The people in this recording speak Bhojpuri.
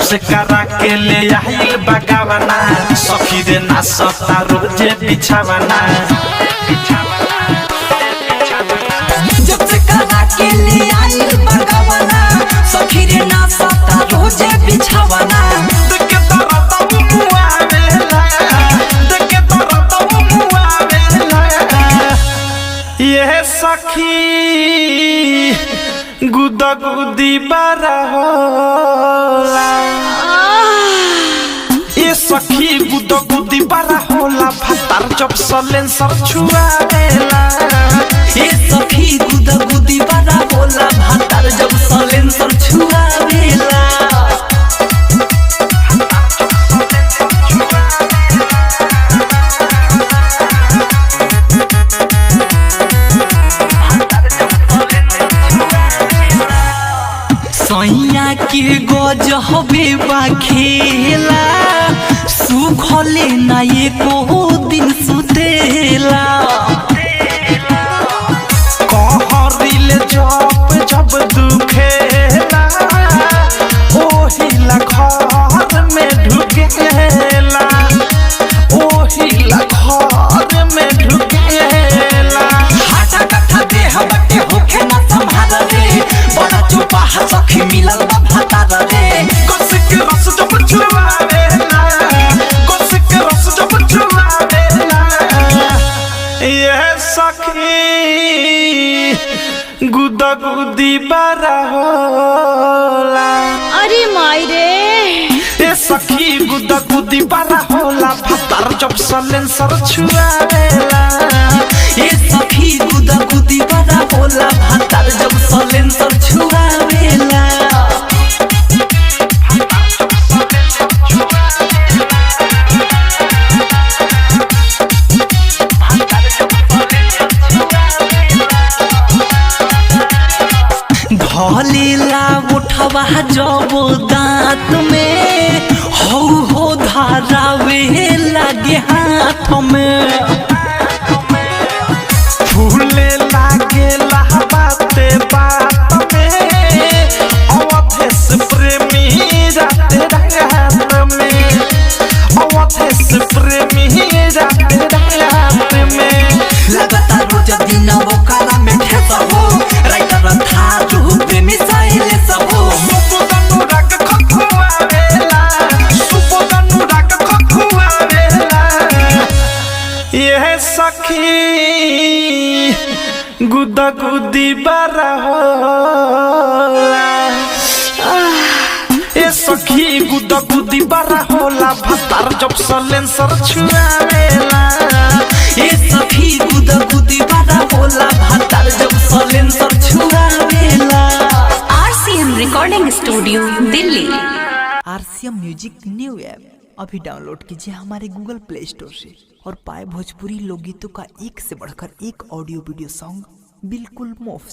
से करा के ले आइल बगावना सखी रे ना सता रोजे बिछावना जब से करा के ले आइल बगावना सखी रे ना सता रोजे बिछावना देखे तरत मुआ वेला देखे तरत मुआ वेला ये सखी गुदा गुदी बारा होला ये सखी गुदा गुदी बारा होला भातार जब सलेंसर छुआवेला ये सखी गुदा गुदी बारा होला भातार जब सलेंसर छुआवेला सैया के गजबे बा खेला सुखले ना एको दिन सुतेला कहरिले जब दुखेला ओहिला घर में ढुकेला ओहिला घर में ढुकेला हाटा कट्ठा देह बटे होखे ना संभाल रे बड़ा चोपा सखी मिलल बा भातार रे गोसिक रस जब छुआवेला गोसिक रस जब छुआवेला ये सखी गुदा गुदी बारा होला अरे माई रे ये सखी गुदा गुदी बारा होला भातार जब सलेंसर छुआवेला ये सखी गुदा गुदी बड़ा होला भातार जब सलेंसर छुआवेला धलेला उठवा जब दांत में हो धारावे लगे हाथ में फूले लागे बाते बात में अवधेश प्रेमी राते रात में अवधेश प्रेमी राते रात में लगातार रोज दिन वो काला में ठेस हो राइटर था जो प्रेमी साइले सब हो सुपोदनु राग खखुआवेला सुपोदनु राग खखुआवेला ये सखी गुदा गुदी बारा होला ये सखी गुदा गुदी बारा होला भातार जब सलेंसर छुआवेला ये सखी गुदा गुदी बड़ा होला भातार जब सलेंसर छुआवेला RCM recording studio Delhi. RCM music new app अभी डाउनलोड कीजिए हमारे गूगल प्ले स्टोर से और पाए भोजपुरी लोकगीतों का एक से बढ़कर एक ऑडियो वीडियो सॉन्ग बिल्कुल मुफ्त।